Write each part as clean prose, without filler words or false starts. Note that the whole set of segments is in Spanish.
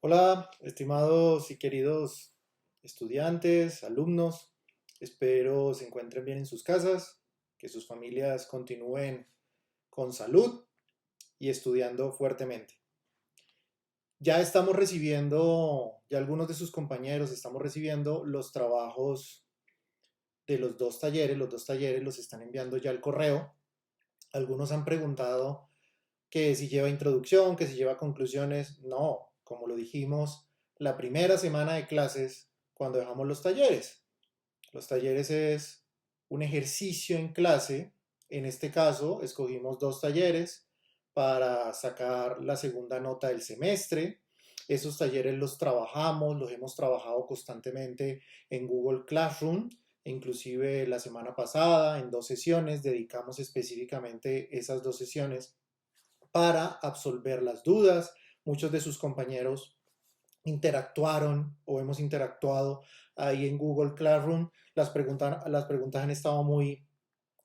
Hola, estimados y queridos estudiantes, alumnos. Espero se encuentren bien en sus casas, que sus familias continúen con salud y estudiando fuertemente. Ya estamos recibiendo, ya algunos de sus compañeros estamos recibiendo los trabajos de los dos talleres. Los dos talleres los están enviando ya al correo. Algunos han preguntado que si lleva introducción, que si lleva conclusiones. No, como lo dijimos, la primera semana de clases, cuando dejamos los talleres. Los talleres es un ejercicio en clase. En este caso, escogimos dos talleres para sacar la segunda nota del semestre. Esos talleres los trabajamos, los hemos trabajado constantemente en Google Classroom. Inclusive la semana pasada, en dos sesiones, dedicamos específicamente esas dos sesiones para absolver las dudas. Muchos de sus compañeros interactuaron o hemos interactuado ahí en Google Classroom. Las preguntas han estado muy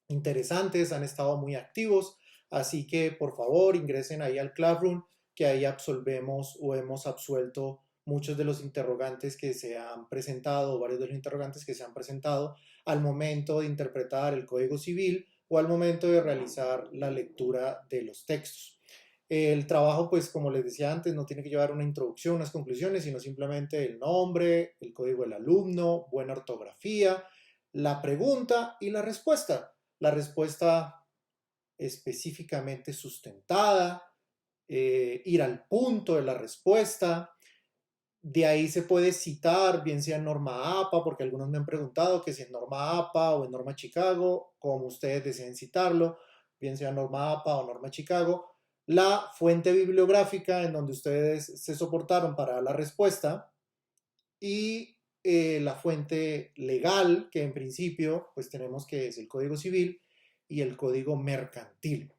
interesantes, han estado muy activos, así que por favor ingresen ahí al Classroom, que ahí absolvemos o hemos absuelto muchos de los interrogantes que se han presentado, varios de los interrogantes que se han presentado al momento de interpretar el Código Civil o al momento de realizar la lectura de los textos. El trabajo, pues como les decía antes, no tiene que llevar una introducción, unas conclusiones, sino simplemente el nombre, el código del alumno, buena ortografía, la pregunta y la respuesta. La respuesta específicamente sustentada, ir al punto de la respuesta. De ahí se puede citar, bien sea en norma APA, porque algunos me han preguntado que si en norma APA o en norma Chicago, como ustedes deseen citarlo, bien sea norma APA o norma Chicago, la fuente bibliográfica en donde ustedes se soportaron para la respuesta y la fuente legal, que en principio pues tenemos que es el Código Civil y el Código Mercantil.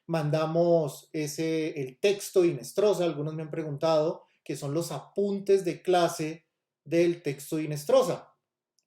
Mandamos el texto Inestrosa, algunos me han preguntado, que son los apuntes de clase del texto Inestrosa.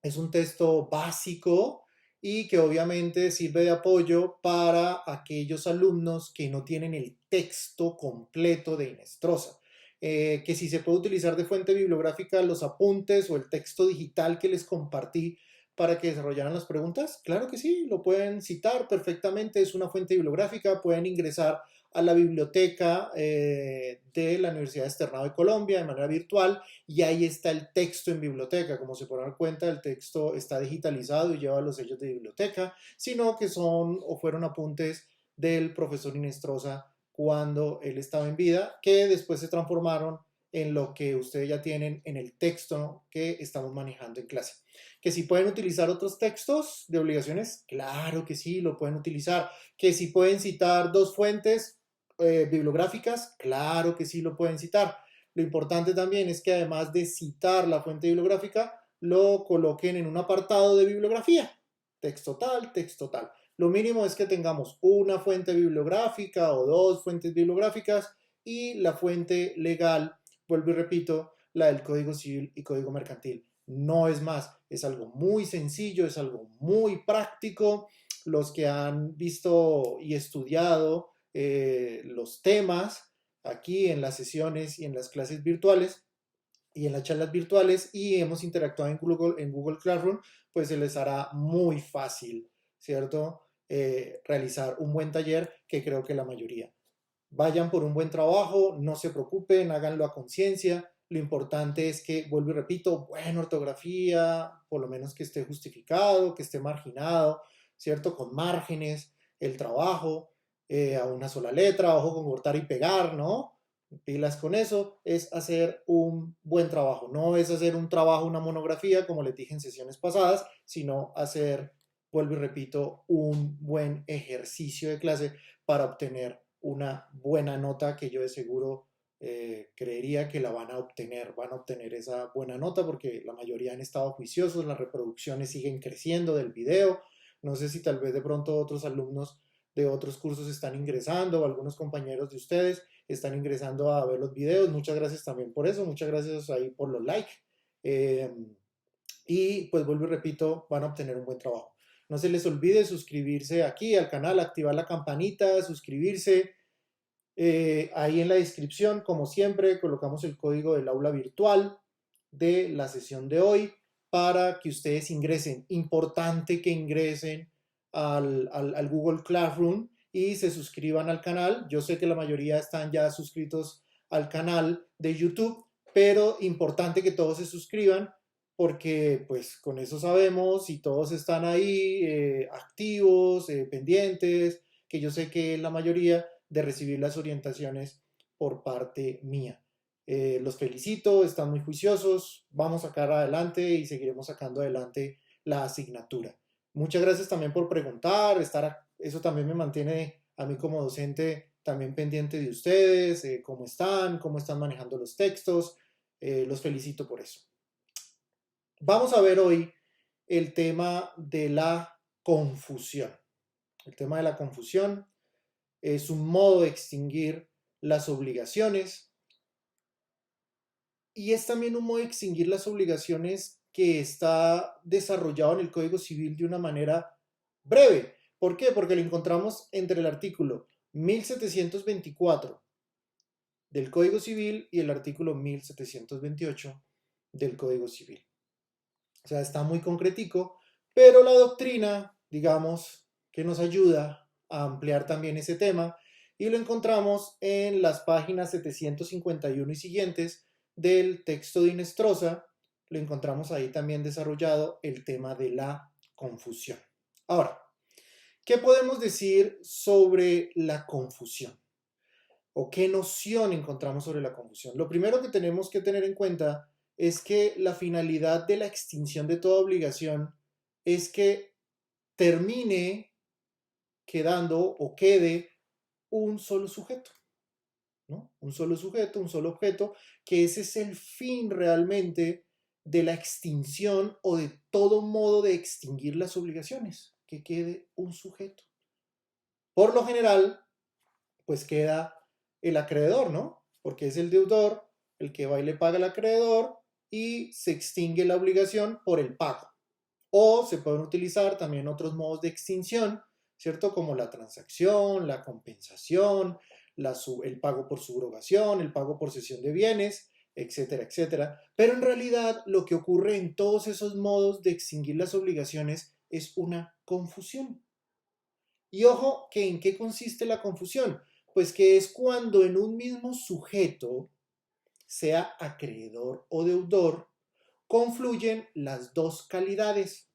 Es un texto básico y que obviamente sirve de apoyo para aquellos alumnos que no tienen el texto completo de Inestrosa. Que si se puede utilizar de fuente bibliográfica los apuntes o el texto digital que les compartí para que desarrollaran las preguntas, claro que sí, lo pueden citar perfectamente, es una fuente bibliográfica, pueden ingresar a la biblioteca de la Universidad Externado de Colombia de manera virtual y ahí está el texto en biblioteca. Como se podrán dar cuenta, el texto está digitalizado y lleva los sellos de biblioteca, sino que son o fueron apuntes del profesor Inestrosa cuando él estaba en vida, que después se transformaron en lo que ustedes ya tienen en el texto que estamos manejando en clase. Que si pueden utilizar otros textos de obligaciones, claro que sí, lo pueden utilizar. Que si pueden citar dos fuentes bibliográficas, claro que sí lo pueden citar. Lo importante también es que además de citar la fuente bibliográfica, lo coloquen en un apartado de bibliografía. Texto tal, texto tal. Lo mínimo es que tengamos una fuente bibliográfica o dos fuentes bibliográficas y la fuente legal, vuelvo y repito, la del Código Civil y Código Mercantil. No es más, es algo muy sencillo, es algo muy práctico. Los que han visto y estudiado los temas aquí en las sesiones y en las clases virtuales y en las charlas virtuales y hemos interactuado en Google Classroom, pues se les hará muy fácil, ¿cierto? Realizar un buen taller que creo que la mayoría. Vayan por un buen trabajo, no se preocupen, háganlo a conciencia. Lo importante es que, vuelvo y repito, buena ortografía, por lo menos que esté justificado, que esté marginado, ¿cierto? Con márgenes, el trabajo, a una sola letra, ojo con cortar y pegar, ¿no? Pilas con eso, es hacer un buen trabajo. No es hacer un trabajo, una monografía, como les dije en sesiones pasadas, sino hacer, vuelvo y repito, un buen ejercicio de clase para obtener una buena nota que yo de seguro creería que la van a obtener esa buena nota porque la mayoría han estado juiciosos, las reproducciones siguen creciendo del video. No sé si tal vez de pronto otros alumnos de otros cursos están ingresando o algunos compañeros de ustedes están ingresando a ver los videos. Muchas gracias también por eso, muchas gracias ahí por los likes. Eh, y pues vuelvo y repito, van a obtener un buen trabajo. No se les olvide suscribirse aquí al canal, activar la campanita, suscribirse, Ahí en la descripción, como siempre, colocamos el código del aula virtual de la sesión de hoy para que ustedes ingresen. Importante que ingresen al Google Classroom y se suscriban al canal. Yo sé que la mayoría están ya suscritos al canal de YouTube, pero importante que todos se suscriban porque pues con eso sabemos si todos están ahí activos, pendientes, que yo sé que la mayoría de recibir las orientaciones por parte mía. Los felicito, están muy juiciosos, vamos a sacar adelante y seguiremos sacando adelante la asignatura. Muchas gracias también por preguntar, eso también me mantiene a mí como docente también pendiente de ustedes, cómo están manejando los textos, los felicito por eso. Vamos a ver hoy el tema de la confusión. El tema de la confusión es un modo de extinguir las obligaciones y es también un modo de extinguir las obligaciones que está desarrollado en el Código Civil de una manera breve. ¿Por qué? Porque lo encontramos entre el artículo 1724 del Código Civil y el artículo 1728 del Código Civil. O sea, está muy concretico, pero la doctrina, digamos, que nos ayuda a ampliar también ese tema y lo encontramos en las páginas 751 y siguientes del texto de Inestrosa. Lo encontramos ahí también desarrollado el tema de la confusión. Ahora, ¿qué podemos decir sobre la confusión? ¿O qué noción encontramos sobre la confusión? Lo primero que tenemos que tener en cuenta es que la finalidad de la extinción de toda obligación es que termine quedando o quede un solo sujeto, ¿no? Un solo sujeto, un solo objeto, que ese es el fin realmente de la extinción o de todo modo de extinguir las obligaciones, que quede un sujeto. Por lo general, pues queda el acreedor, ¿no? Porque es el deudor el que va y le paga al acreedor y se extingue la obligación por el pago. O se pueden utilizar también otros modos de extinción, ¿cierto? Como la transacción, la compensación, el pago por subrogación, el pago por cesión de bienes, etcétera, etcétera. Pero en realidad lo que ocurre en todos esos modos de extinguir las obligaciones es una confusión. Y ojo, que ¿en qué consiste la confusión? Pues que es cuando en un mismo sujeto, sea acreedor o deudor, confluyen las dos calidades.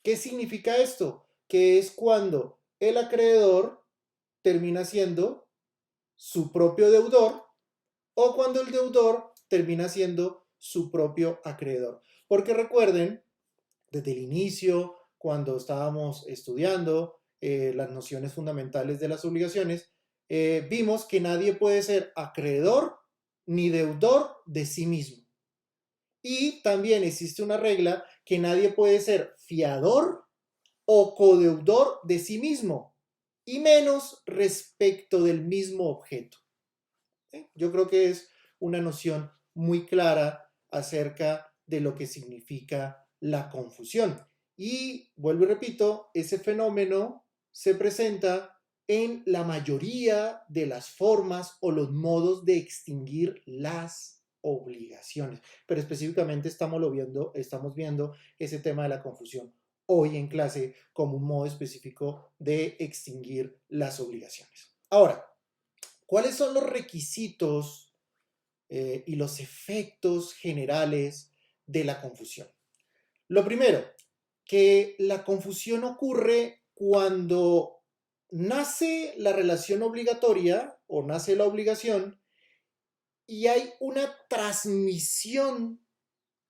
¿Qué significa esto? Que es cuando el acreedor termina siendo su propio deudor o cuando el deudor termina siendo su propio acreedor. Porque recuerden, desde el inicio, cuando estábamos estudiando las nociones fundamentales de las obligaciones, vimos que nadie puede ser acreedor ni deudor de sí mismo. Y también existe una regla que nadie puede ser fiador o codeudor de sí mismo, y menos respecto del mismo objeto. Yo creo que es una noción muy clara acerca de lo que significa la confusión. Y vuelvo y repito, ese fenómeno se presenta en la mayoría de las formas o los modos de extinguir las obligaciones. Pero específicamente estamos viendo ese tema de la confusión hoy en clase como un modo específico de extinguir las obligaciones. Ahora, ¿cuáles son los requisitos y los efectos generales de la confusión? Lo primero, que la confusión ocurre cuando nace la relación obligatoria o nace la obligación y hay una transmisión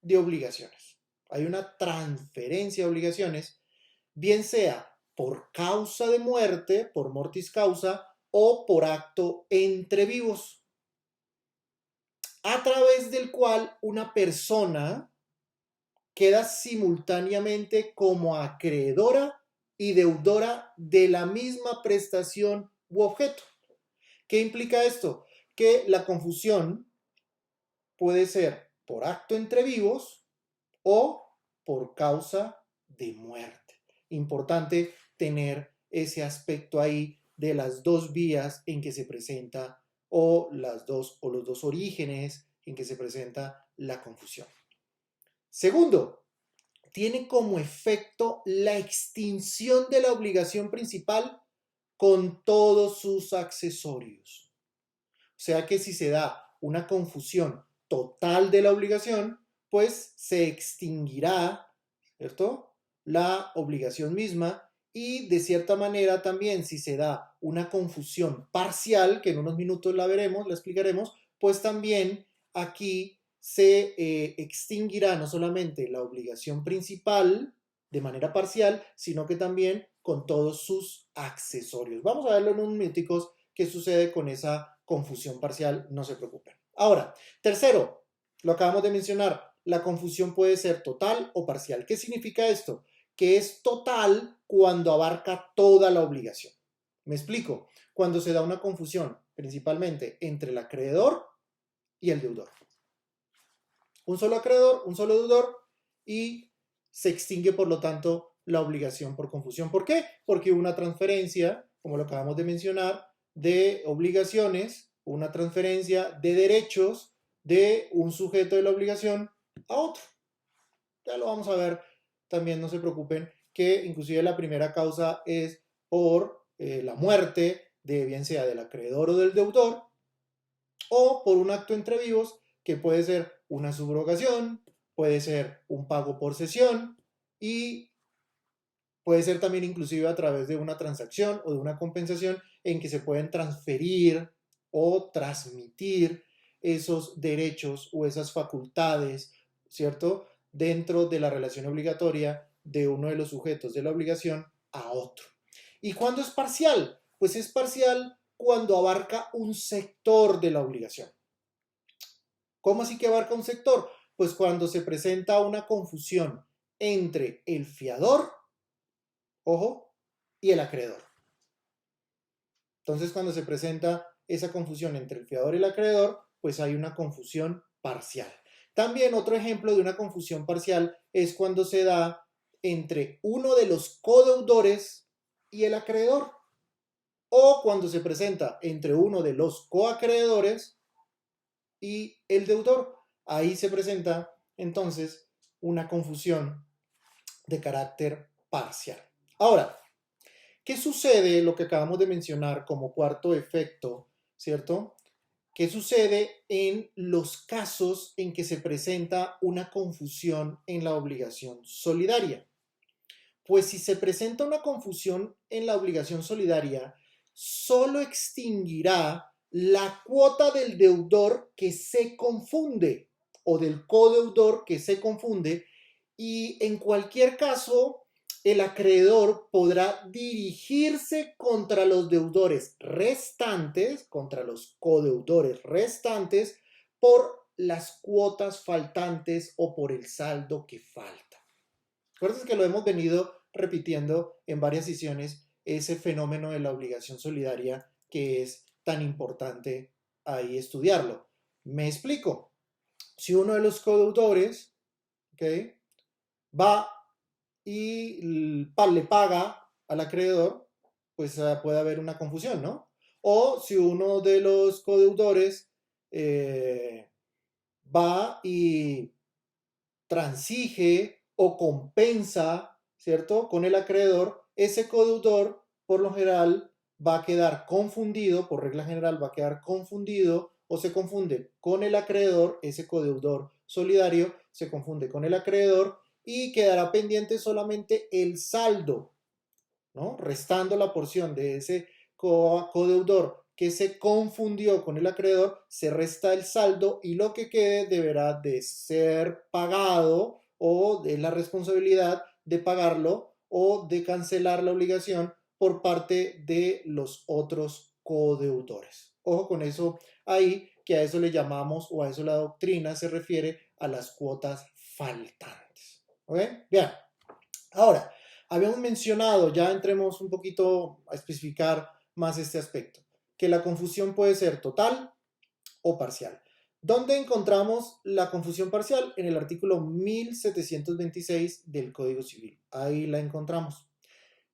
de obligaciones. Hay una transferencia de obligaciones, bien sea por causa de muerte, por mortis causa, o por acto entre vivos, a través del cual una persona queda simultáneamente como acreedora y deudora de la misma prestación u objeto. ¿Qué implica esto? Que la confusión puede ser por acto entre vivos o por causa de muerte. Importante tener ese aspecto ahí de las dos vías en que se presenta o los dos orígenes en que se presenta la confusión. Segundo, tiene como efecto la extinción de la obligación principal con todos sus accesorios. O sea que si se da una confusión total de la obligación, pues se extinguirá, ¿cierto?, la obligación misma, y de cierta manera también si se da una confusión parcial, que en unos minutos la veremos, la explicaremos, pues también aquí se extinguirá no solamente la obligación principal de manera parcial, sino que también con todos sus accesorios. Vamos a verlo en unos minuticos qué sucede con esa confusión parcial, no se preocupen. Ahora, tercero, lo acabamos de mencionar, la confusión puede ser total o parcial. ¿Qué significa esto? Que es total cuando abarca toda la obligación. Me explico. Cuando se da una confusión principalmente entre el acreedor y el deudor. Un solo acreedor, un solo deudor, y se extingue por lo tanto la obligación por confusión. ¿Por qué? Porque hubo una transferencia, como lo acabamos de mencionar, de obligaciones, una transferencia de derechos de un sujeto de la obligación a otro. Ya lo vamos a ver también, no se preocupen, que inclusive la primera causa es por la muerte de bien sea del acreedor o del deudor, o por un acto entre vivos que puede ser una subrogación, puede ser un pago por cesión y puede ser también inclusive a través de una transacción o de una compensación en que se pueden transferir o transmitir esos derechos o esas facultades, ¿cierto?, dentro de la relación obligatoria de uno de los sujetos de la obligación a otro. ¿Y cuándo es parcial? Pues es parcial cuando abarca un sector de la obligación. ¿Cómo así que abarca un sector? Pues cuando se presenta una confusión entre el fiador, ojo, y el acreedor. Entonces, cuando se presenta esa confusión entre el fiador y el acreedor, pues hay una confusión parcial. También otro ejemplo de una confusión parcial es cuando se da entre uno de los codeudores y el acreedor, o cuando se presenta entre uno de los coacreedores y el deudor. Ahí se presenta entonces una confusión de carácter parcial. Ahora, ¿qué sucede? Lo que acabamos de mencionar como cuarto efecto, ¿cierto? ¿Qué sucede en los casos en que se presenta una confusión en la obligación solidaria? Pues si se presenta una confusión en la obligación solidaria, solo extinguirá la cuota del deudor que se confunde o del codeudor que se confunde, y en cualquier caso el acreedor podrá dirigirse contra los deudores restantes, contra los codeudores restantes, por las cuotas faltantes o por el saldo que falta. Recuerden que lo hemos venido repitiendo en varias sesiones, ese fenómeno de la obligación solidaria que es tan importante ahí estudiarlo. Me explico. Si uno de los codeudores, ¿okay?, va y le paga al acreedor, pues puede haber una confusión, ¿no? O si uno de los codeudores va y transige o compensa, ¿cierto?, con el acreedor, ese codeudor por lo general va a quedar confundido, por regla general va a quedar confundido o se confunde con el acreedor, ese codeudor solidario se confunde con el acreedor y quedará pendiente solamente el saldo, ¿no?, restando la porción de ese codeudor que se confundió con el acreedor, se resta el saldo y lo que quede deberá de ser pagado o de la responsabilidad de pagarlo o de cancelar la obligación por parte de los otros codeudores. Ojo con eso ahí, que a eso le llamamos, o a eso la doctrina se refiere, a las cuotas faltantes. ¿Ok? Bien. Ahora, habíamos mencionado, ya entremos un poquito a especificar más este aspecto, que la confusión puede ser total o parcial. ¿Dónde encontramos la confusión parcial? En el artículo 1726 del Código Civil. Ahí la encontramos.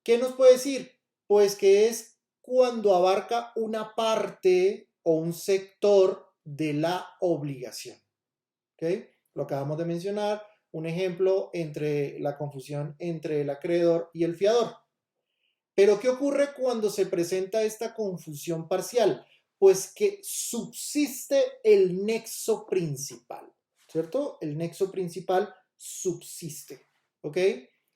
¿Qué nos puede decir? Pues que es cuando abarca una parte o un sector de la obligación. ¿Okay? Lo acabamos de mencionar, un ejemplo entre la confusión entre el acreedor y el fiador. Pero ¿qué ocurre cuando se presenta esta confusión parcial? Pues que subsiste el nexo principal, ¿cierto? El nexo principal subsiste, ¿ok?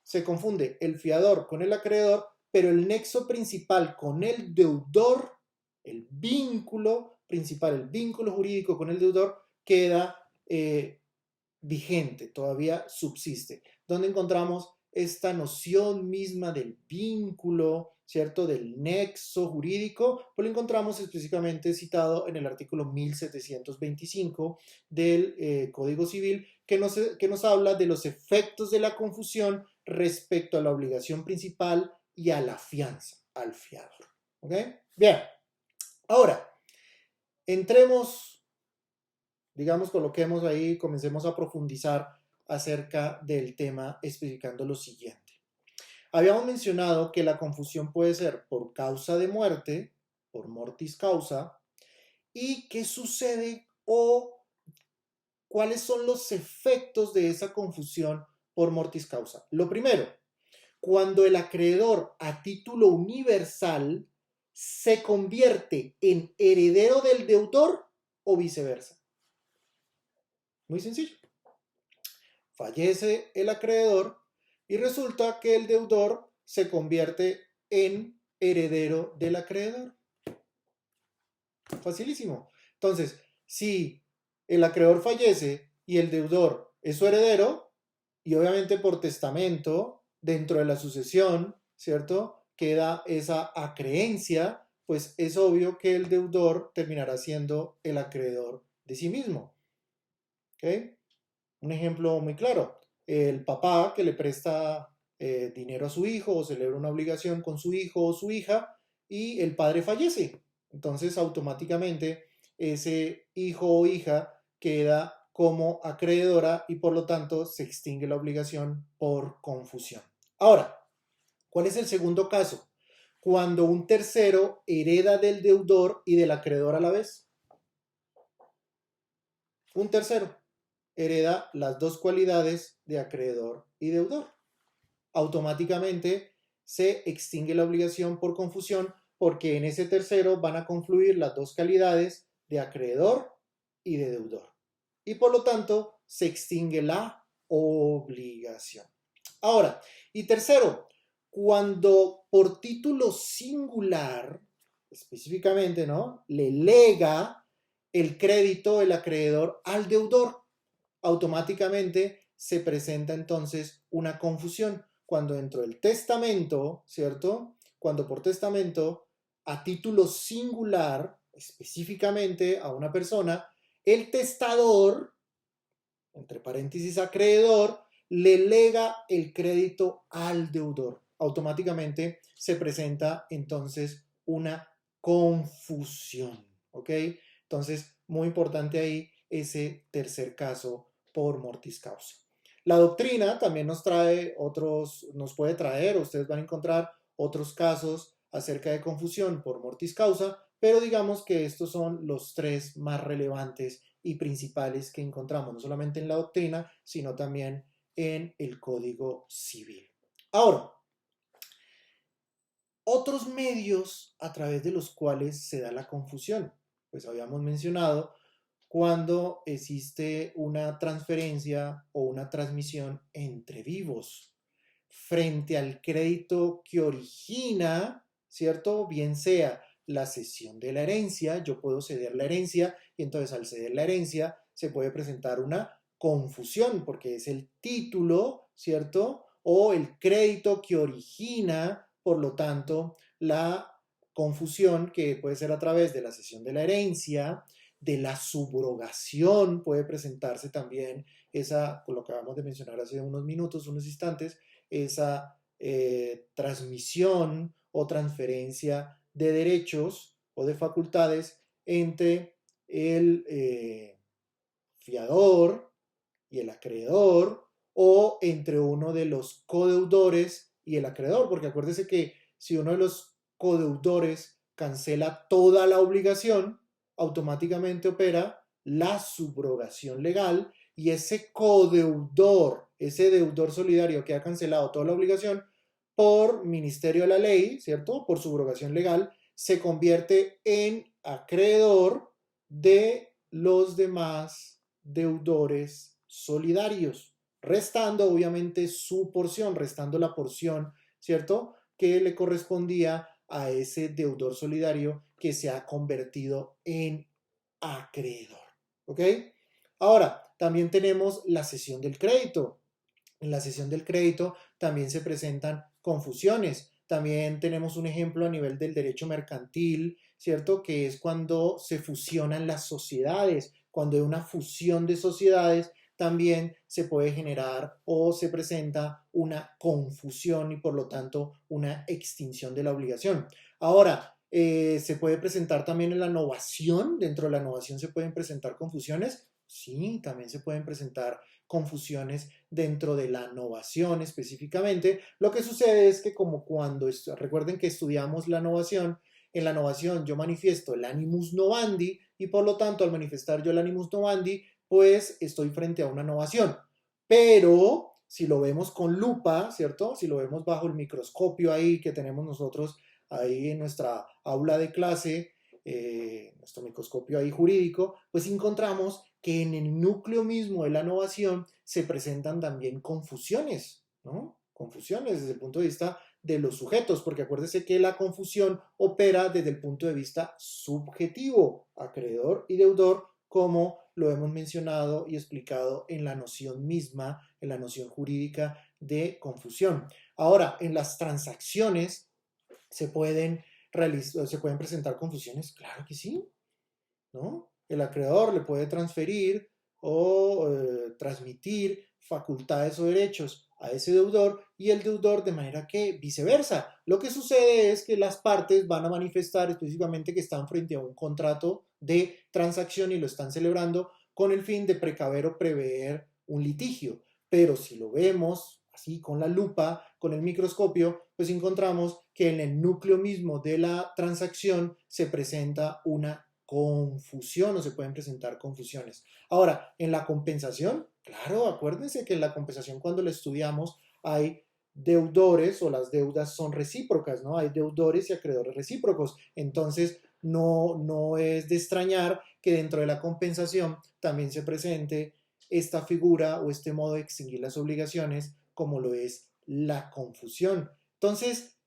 Se confunde el fiador con el acreedor, pero el nexo principal con el deudor, el vínculo principal, el vínculo jurídico con el deudor, queda vigente, todavía subsiste. ¿Dónde encontramos esta noción misma del vínculo, ¿cierto? Del nexo jurídico? Pues lo encontramos específicamente citado en el artículo 1725 del Código Civil, que nos habla de los efectos de la confusión respecto a la obligación principal y a la fianza, al fiador. ¿Ok? Bien. Ahora, entremos, digamos, coloquemos ahí, comencemos a profundizar acerca del tema especificando lo siguiente. Habíamos mencionado que la confusión puede ser por causa de muerte, por mortis causa, y qué sucede o cuáles son los efectos de esa confusión por mortis causa. Lo primero, cuando el acreedor a título universal se convierte en heredero del deudor o viceversa. Muy sencillo. Fallece el acreedor y resulta que el deudor se convierte en heredero del acreedor. Facilísimo. Entonces, si el acreedor fallece y el deudor es su heredero, y obviamente por testamento, dentro de la sucesión, ¿cierto? Queda esa acreencia, pues es obvio que el deudor terminará siendo el acreedor de sí mismo. ¿Ok? Un ejemplo muy claro, el papá que le presta dinero a su hijo o celebra una obligación con su hijo o su hija y el padre fallece. Entonces automáticamente ese hijo o hija queda como acreedora y por lo tanto se extingue la obligación por confusión. Ahora, ¿cuál es el segundo caso? Cuando un tercero hereda del deudor y del acreedor a la vez. Un tercero hereda las dos cualidades de acreedor y deudor. Automáticamente se extingue la obligación por confusión porque en ese tercero van a confluir las dos calidades de acreedor y de deudor. Y por lo tanto se extingue la obligación. Ahora, y tercero, cuando por título singular, específicamente, ¿no? Le lega el crédito el acreedor al deudor, automáticamente se presenta entonces una confusión. Cuando dentro del testamento, ¿cierto? Cuando por testamento, a título singular, específicamente a una persona, el testador, entre paréntesis acreedor, le lega el crédito al deudor. Automáticamente se presenta entonces una confusión. ¿Ok? Entonces, muy importante ahí ese tercer caso por mortis causa. La doctrina también nos puede traer, ustedes van a encontrar otros casos acerca de confusión por mortis causa, pero digamos que estos son los tres más relevantes y principales que encontramos, no solamente en la doctrina, sino también en el Código Civil. Ahora, otros medios a través de los cuales se da la confusión, pues habíamos mencionado cuando existe una transferencia o una transmisión entre vivos frente al crédito que origina, ¿cierto? Bien sea la cesión de la herencia, yo puedo ceder la herencia y entonces al ceder la herencia se puede presentar una confusión porque es el título, ¿cierto? O el crédito que origina, por lo tanto, la confusión que puede ser a través de la cesión de la herencia, de la subrogación, puede presentarse también esa, lo que acabamos de mencionar hace unos minutos, unos instantes, esa transmisión o transferencia de derechos o de facultades entre el fiador y el acreedor o entre uno de los codeudores y el acreedor, porque acuérdese que si uno de los codeudores cancela toda la obligación, automáticamente opera la subrogación legal y ese codeudor, ese deudor solidario que ha cancelado toda la obligación por ministerio de la ley, ¿cierto? Por subrogación legal, se convierte en acreedor de los demás deudores solidarios, restando obviamente su porción, restando la porción, ¿cierto?, que le correspondía a ese deudor solidario que se ha convertido en acreedor. ¿Ok? Ahora, también tenemos la cesión del crédito. En la cesión del crédito también se presentan confusiones. También tenemos un ejemplo a nivel del derecho mercantil, ¿cierto? Que es cuando se fusionan las sociedades. Cuando hay una fusión de sociedades, también se puede generar o se presenta una confusión y por lo tanto una extinción de la obligación. Ahora, se puede presentar también en la novación. Dentro de la novación se pueden presentar confusiones. Sí, también se pueden presentar confusiones dentro de la novación específicamente. Lo que sucede es que como cuando, recuerden que estudiamos la novación, en la novación yo manifiesto el animus novandi y por lo tanto al manifestar yo el animus novandi, pues estoy frente a una novación. Pero si lo vemos con lupa, ¿cierto? Si lo vemos bajo el microscopio ahí que tenemos nosotros ahí en nuestra aula de clase, nuestro microscopio ahí jurídico, pues encontramos que en el núcleo mismo de la novación se presentan también confusiones, ¿no? Confusiones desde el punto de vista de los sujetos, porque acuérdese que la confusión opera desde el punto de vista subjetivo, acreedor y deudor, como lo hemos mencionado y explicado en la noción misma, en la noción jurídica de confusión. Ahora, en las transacciones se pueden presentar confusiones, claro que sí, ¿no? El acreedor le puede transferir o transmitir facultades o derechos a ese deudor y el deudor de manera que viceversa. Lo que sucede es que las partes van a manifestar específicamente que están frente a un contrato de transacción y lo están celebrando con el fin de precaver o prever un litigio. Pero si lo vemos así con la lupa, con el microscopio, pues encontramos que en el núcleo mismo de la transacción se presenta una confusión o se pueden presentar confusiones. Ahora, en la compensación, claro, acuérdense que en la compensación cuando la estudiamos hay deudores o las deudas son recíprocas, ¿no? Hay deudores y acreedores recíprocos. Entonces, no es de extrañar que dentro de la compensación también se presente esta figura o este modo de extinguir las obligaciones como lo es la confusión. Entonces,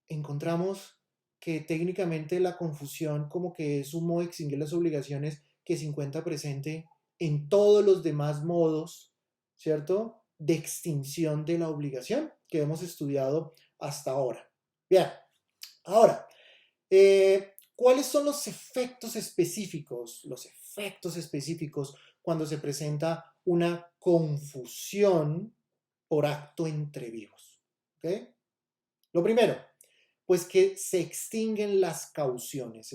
encontramos que técnicamente la confusión como que es un modo de extinguir las obligaciones que se encuentra presente en todos los demás modos, ¿cierto?, de extinción de la obligación que hemos estudiado hasta ahora. Bien, ahora, ¿cuáles son los efectos específicos? Los efectos específicos cuando se presenta una confusión por acto entre vivos. ¿Ok? Lo primero, pues que se extinguen las cauciones,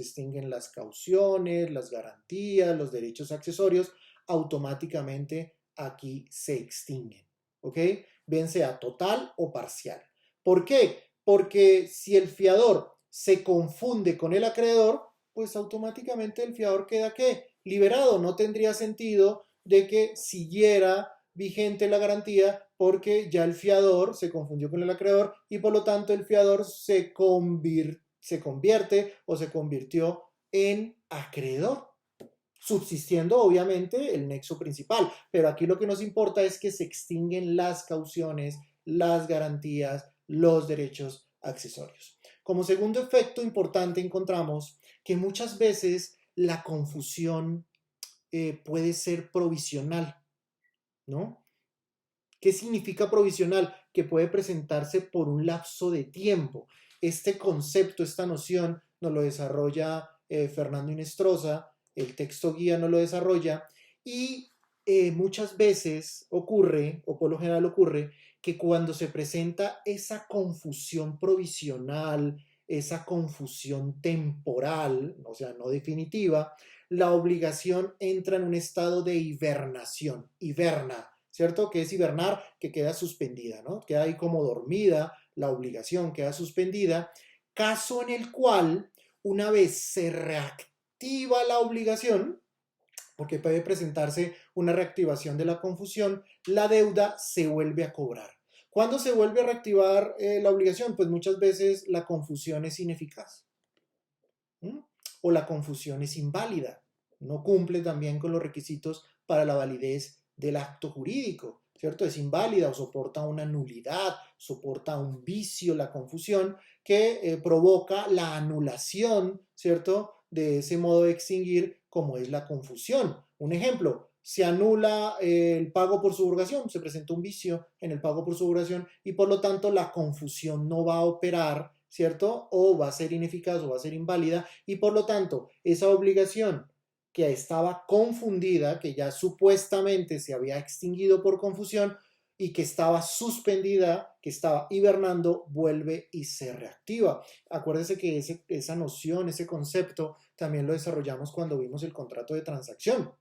las garantías, los derechos accesorios, automáticamente aquí se extinguen, ¿ok? Bien sea total o parcial. ¿Por qué? Porque si el fiador se confunde con el acreedor, pues automáticamente el fiador queda ¿qué? Liberado. No tendría sentido de que siguiera vigente la garantía porque ya el fiador se confundió con el acreedor y por lo tanto el fiador se convierte o se convirtió en acreedor, subsistiendo obviamente el nexo principal. Pero aquí lo que nos importa es que se extinguen las cauciones, las garantías, los derechos accesorios. Como segundo efecto importante encontramos que muchas veces la confusión puede ser provisional, ¿no? ¿Qué significa provisional? Que puede presentarse por un lapso de tiempo. Este concepto, esta noción, nos lo desarrolla Fernando Inestrosa, el texto guía nos lo desarrolla y muchas veces ocurre, o por lo general ocurre, que cuando se presenta esa confusión provisional, esa confusión temporal, o sea, no definitiva, la obligación entra en un estado de hibernación, hiberna, ¿cierto? Que es hibernar, que queda suspendida, ¿no? Queda ahí como dormida, la obligación queda suspendida, caso en el cual una vez se reactiva la obligación, porque puede presentarse una reactivación de la confusión, la deuda se vuelve a cobrar. ¿Cuándo se vuelve a reactivar la obligación? Pues muchas veces la confusión es ineficaz. O la confusión es inválida, no cumple también con los requisitos para la validez del acto jurídico, ¿cierto? Es inválida o soporta una nulidad, soporta un vicio, la confusión, que provoca la anulación, ¿cierto? De ese modo de extinguir como es la confusión. Un ejemplo, se anula el pago por subrogación, se presenta un vicio en el pago por subrogación y por lo tanto la confusión no va a operar, ¿cierto? O va a ser ineficaz o va a ser inválida y por lo tanto esa obligación que estaba confundida, que ya supuestamente se había extinguido por confusión y que estaba suspendida, que estaba hibernando, vuelve y se reactiva. Acuérdese que esa noción, ese concepto, también lo desarrollamos cuando vimos el contrato de transacción.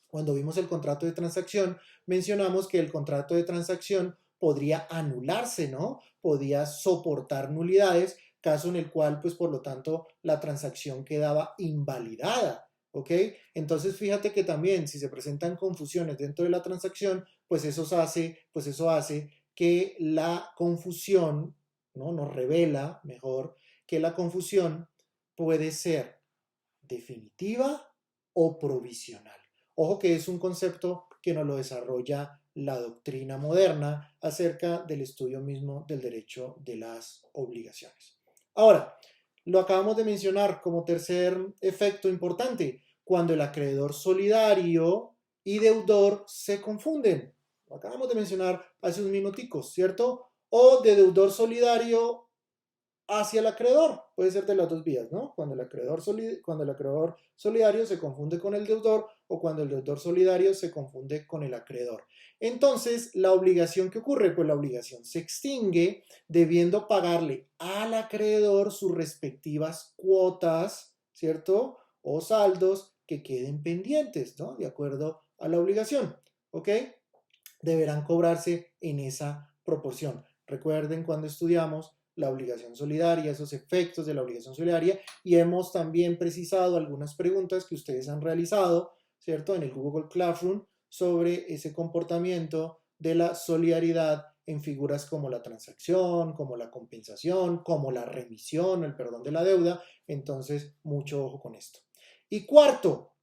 Cuando vimos el contrato de transacción, mencionamos que el contrato de transacción podría anularse, ¿no? Podía soportar nulidades, caso en el cual, pues por lo tanto, la transacción quedaba invalidada, ¿ok? Entonces, fíjate que también si se presentan confusiones dentro de la transacción, pues eso hace que la confusión, ¿no? Nos revela mejor que la confusión puede ser definitiva o provisional. Ojo que es un concepto que nos lo desarrolla la doctrina moderna acerca del estudio mismo del derecho de las obligaciones. Ahora, lo acabamos de mencionar como tercer efecto importante, cuando el acreedor solidario y deudor se confunden. Lo acabamos de mencionar hace unos minuticos, ¿cierto? O de deudor solidario hacia el acreedor. Puede ser de las dos vías, ¿no? Cuando el acreedor solidario se confunde con el deudor o cuando el deudor solidario se confunde con el acreedor. Entonces, la obligación que ocurre, pues la obligación se extingue debiendo pagarle al acreedor sus respectivas cuotas, ¿cierto? O saldos que queden pendientes, ¿no? De acuerdo a la obligación, ¿ok? Deberán cobrarse en esa proporción. Recuerden cuando estudiamos la obligación solidaria, esos efectos de la obligación solidaria, y hemos también precisado algunas preguntas que ustedes han realizado, ¿cierto? En el Google Classroom sobre ese comportamiento de la solidaridad en figuras como la transacción, como la compensación, como la remisión, el perdón de la deuda. Entonces, mucho ojo con esto. Y cuarto,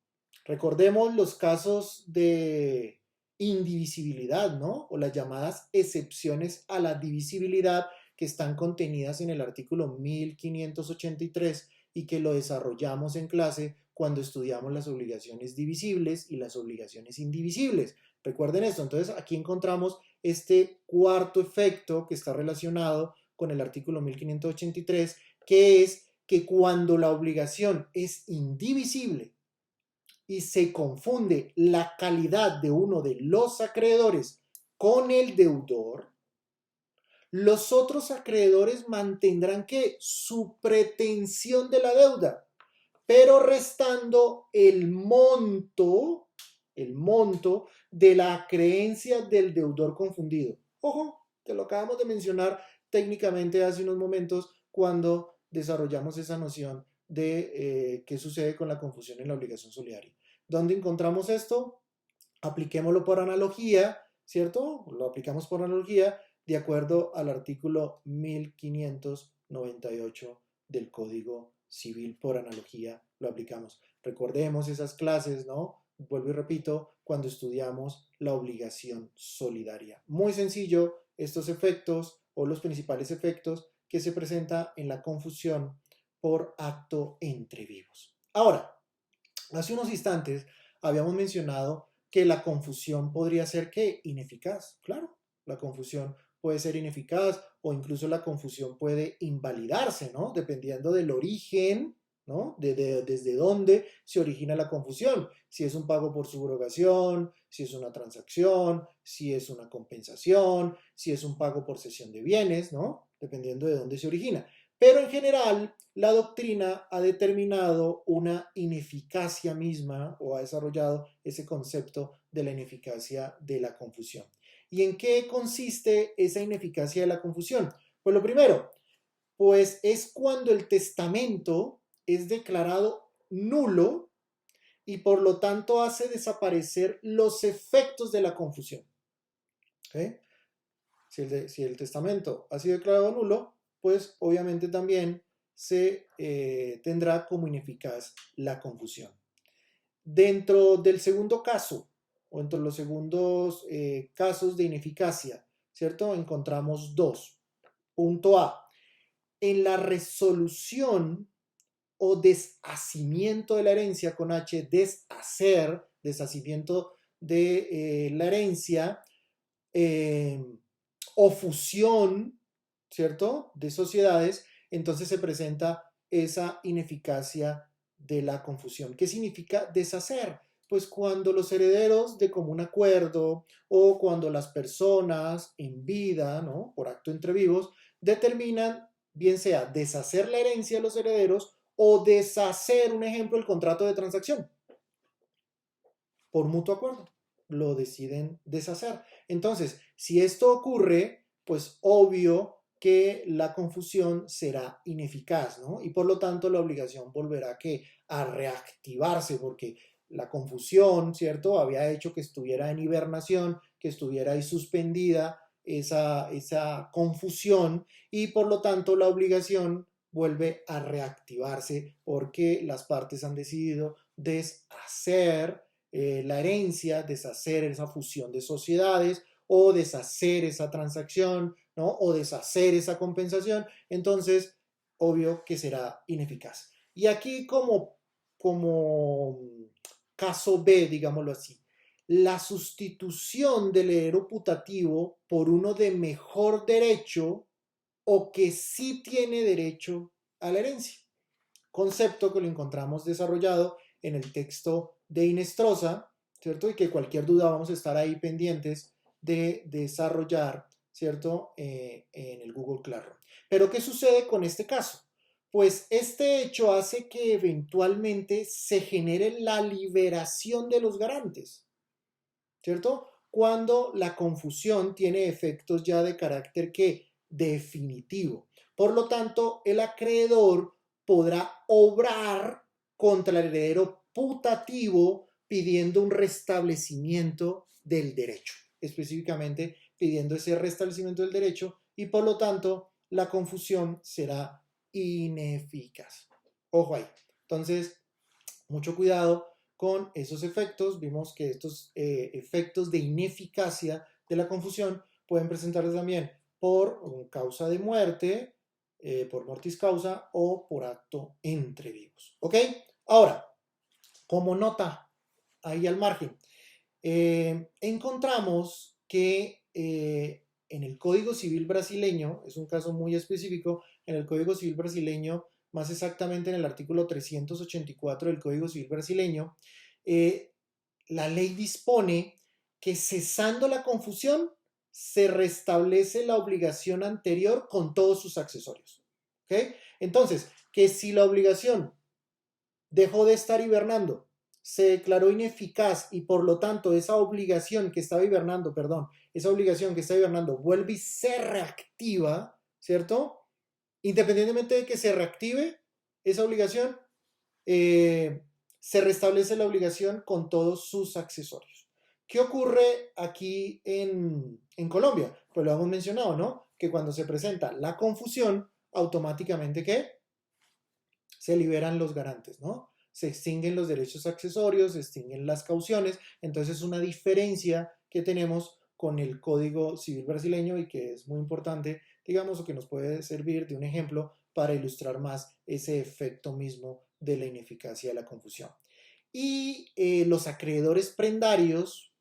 recordemos los casos de indivisibilidad, ¿no? O las llamadas excepciones a la divisibilidad que están contenidas en el artículo 1583 y que lo desarrollamos en clase cuando estudiamos las obligaciones divisibles y las obligaciones indivisibles. Recuerden esto, entonces aquí encontramos este cuarto efecto que está relacionado con el artículo 1583, que es que cuando la obligación es indivisible y se confunde la calidad de uno de los acreedores con el deudor, los otros acreedores mantendrán que su pretensión de la deuda, pero restando el monto de la creencia del deudor confundido. Ojo, que lo acabamos de mencionar técnicamente hace unos momentos cuando desarrollamos esa noción de qué sucede con la confusión en la obligación solidaria. ¿Dónde encontramos esto? Apliquémoslo por analogía, ¿cierto? Lo aplicamos por analogía de acuerdo al artículo 1598 del Código Civil. Por analogía lo aplicamos. Recordemos esas clases, ¿no? Vuelvo y repito, cuando estudiamos la obligación solidaria. Muy sencillo, estos efectos o los principales efectos que se presenta en la confusión por acto entre vivos. Ahora, hace unos instantes habíamos mencionado que la confusión podría ser ¿qué? Ineficaz. Claro, la confusión puede ser ineficaz o incluso la confusión puede invalidarse, ¿no? Dependiendo del origen, ¿no? Desde dónde se origina la confusión. Si es un pago por subrogación, si es una transacción, si es una compensación, si es un pago por cesión de bienes, ¿no? Dependiendo de dónde se origina. Pero en general, la doctrina ha determinado una ineficacia misma o ha desarrollado ese concepto de la ineficacia de la confusión. ¿Y en qué consiste esa ineficacia de la confusión? Pues lo primero, pues es cuando el testamento es declarado nulo y por lo tanto hace desaparecer los efectos de la confusión. ¿Okay? Si el testamento ha sido declarado nulo, pues obviamente también se tendrá como ineficaz la confusión. Dentro del segundo caso, o entre los segundos casos de ineficacia, ¿cierto? Encontramos dos. Punto A. En la resolución o deshacimiento de la herencia con H, deshacimiento de la herencia, o fusión, ¿cierto?, de sociedades, entonces se presenta esa ineficacia de la confusión. ¿Qué significa deshacer? Pues cuando los herederos de común acuerdo o cuando las personas en vida, ¿no?, por acto entre vivos, determinan, bien sea deshacer la herencia de los herederos o deshacer, un ejemplo, el contrato de transacción. Por mutuo acuerdo, lo deciden deshacer. Entonces, si esto ocurre, pues obvio que la confusión será ineficaz, ¿no? Y por lo tanto la obligación volverá a reactivarse porque la confusión, ¿cierto?, había hecho que estuviera en hibernación, que estuviera ahí suspendida esa confusión y por lo tanto la obligación vuelve a reactivarse porque las partes han decidido deshacer la herencia, deshacer esa fusión de sociedades o deshacer esa transacción, ¿no?, o deshacer esa compensación, entonces obvio que será ineficaz. Y aquí como caso B, digámoslo así, la sustitución del heredero putativo por uno de mejor derecho o que sí tiene derecho a la herencia. Concepto que lo encontramos desarrollado en el texto de Inestrosa, ¿cierto? Y que cualquier duda vamos a estar ahí pendientes de desarrollar, ¿cierto? En el Google Classroom. Pero ¿qué sucede con este caso? Pues este hecho hace que eventualmente se genere la liberación de los garantes, ¿cierto? Cuando la confusión tiene efectos ya de carácter definitivo. Por lo tanto, el acreedor podrá obrar contra el heredero putativo pidiendo un restablecimiento del derecho, específicamente pidiendo ese restablecimiento del derecho y por lo tanto la confusión será ineficaz. Ojo ahí. Entonces, mucho cuidado con esos efectos. Vimos que estos efectos de ineficacia de la confusión pueden presentarse también por causa de muerte, por mortis causa o por acto entre vivos. ¿Ok? Ahora, como nota ahí al margen, encontramos que en el Código Civil brasileño, es un caso muy específico, en el Código Civil brasileño, más exactamente en el artículo 384 del Código Civil brasileño, la ley dispone que cesando la confusión se restablece la obligación anterior con todos sus accesorios. ¿Okay? Entonces, que si la obligación dejó de estar hibernando, se declaró ineficaz y por lo tanto esa obligación que estaba hibernando, vuelve y se reactiva, ¿cierto? Independientemente de que se reactive esa obligación, se restablece la obligación con todos sus accesorios. ¿Qué ocurre aquí en Colombia? Pues lo hemos mencionado, ¿no? Que cuando se presenta la confusión, automáticamente ¿qué? Se liberan los garantes, ¿no? Se extinguen los derechos accesorios, se extinguen las cauciones, entonces es una diferencia que tenemos con el Código Civil brasileño y que es muy importante, digamos, o que nos puede servir de un ejemplo para ilustrar más ese efecto mismo de la ineficacia de la confusión. Y los acreedores prendarios,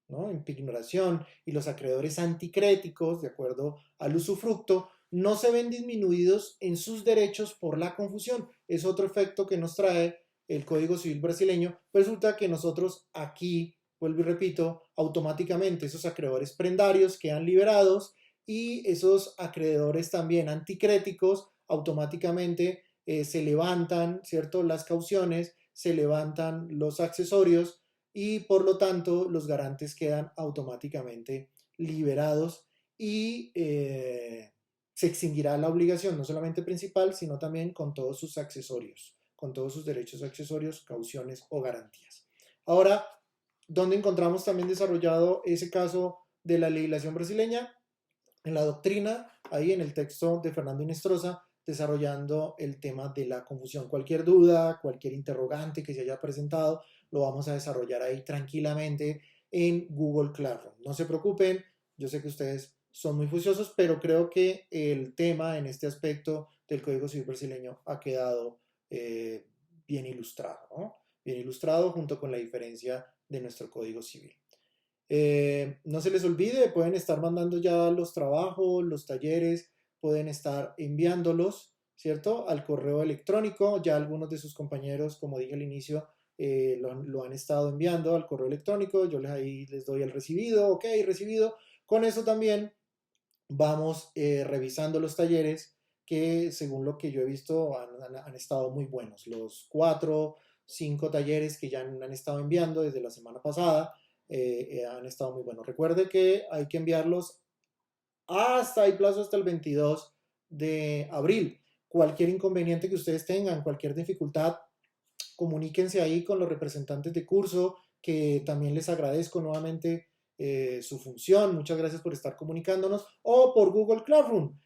¿no?, en pignoración, y los acreedores anticréticos, de acuerdo al usufructo, no se ven disminuidos en sus derechos por la confusión. Es otro efecto que nos trae el Código Civil brasileño. Resulta que nosotros aquí, vuelvo y repito, automáticamente esos acreedores prendarios quedan liberados y esos acreedores también anticréticos automáticamente se levantan, ¿cierto?, las cauciones, se levantan los accesorios y por lo tanto los garantes quedan automáticamente liberados y se extinguirá la obligación no solamente principal, sino también con todos sus accesorios. con todos sus derechos accesorios, cauciones o garantías. Ahora, ¿dónde encontramos también desarrollado ese caso de la legislación brasileña? En la doctrina, ahí en el texto de Fernando Inestrosa, desarrollando el tema de la confusión. Cualquier duda, cualquier interrogante que se haya presentado, lo vamos a desarrollar ahí tranquilamente en Google Classroom. No se preocupen, yo sé que ustedes son muy juiciosos, pero creo que el tema en este aspecto del Código Civil brasileño ha quedado bien ilustrado, ¿no? Bien ilustrado junto con la diferencia de nuestro Código Civil. No se les olvide, pueden estar mandando ya los trabajos, los talleres, pueden estar enviándolos, ¿cierto? Al correo electrónico. Ya algunos de sus compañeros, como dije al inicio, lo han estado enviando al correo electrónico. Yo ahí les doy el recibido, ok, recibido. Con eso también vamos revisando los talleres que, según lo que yo he visto, han estado muy buenos. Los 4, 5 talleres que ya han estado enviando desde la semana pasada han estado muy buenos. Recuerde que hay que enviarlos hay plazo hasta el 22 de abril. Cualquier inconveniente que ustedes tengan, cualquier dificultad, comuníquense ahí con los representantes de curso, que también les agradezco nuevamente su función. Muchas gracias por estar comunicándonos. O por Google Classroom.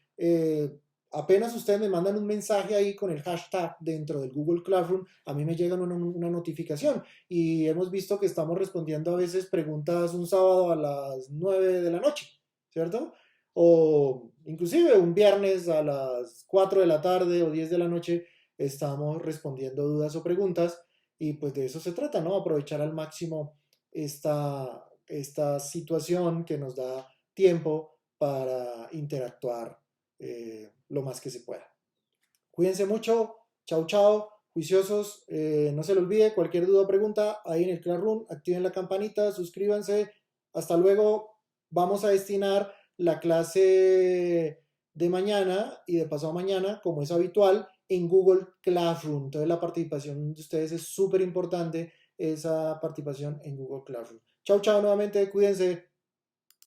Apenas ustedes me mandan un mensaje ahí con el hashtag dentro del Google Classroom, a mí me llega una notificación y hemos visto que estamos respondiendo a veces preguntas un sábado a las 9 de la noche, ¿cierto? O inclusive un viernes a las 4 de la tarde o 10 de la noche estamos respondiendo dudas o preguntas y pues de eso se trata, ¿no? Aprovechar al máximo esta situación que nos da tiempo para interactuar lo más que se pueda. Cuídense mucho, chao chao, juiciosos, no se les olvide, cualquier duda o pregunta, ahí en el Classroom, activen la campanita, suscríbanse, hasta luego, vamos a destinar la clase de mañana y de pasado mañana, como es habitual, en Google Classroom. Entonces la participación de ustedes es súper importante, esa participación en Google Classroom. Chao, chao nuevamente, cuídense.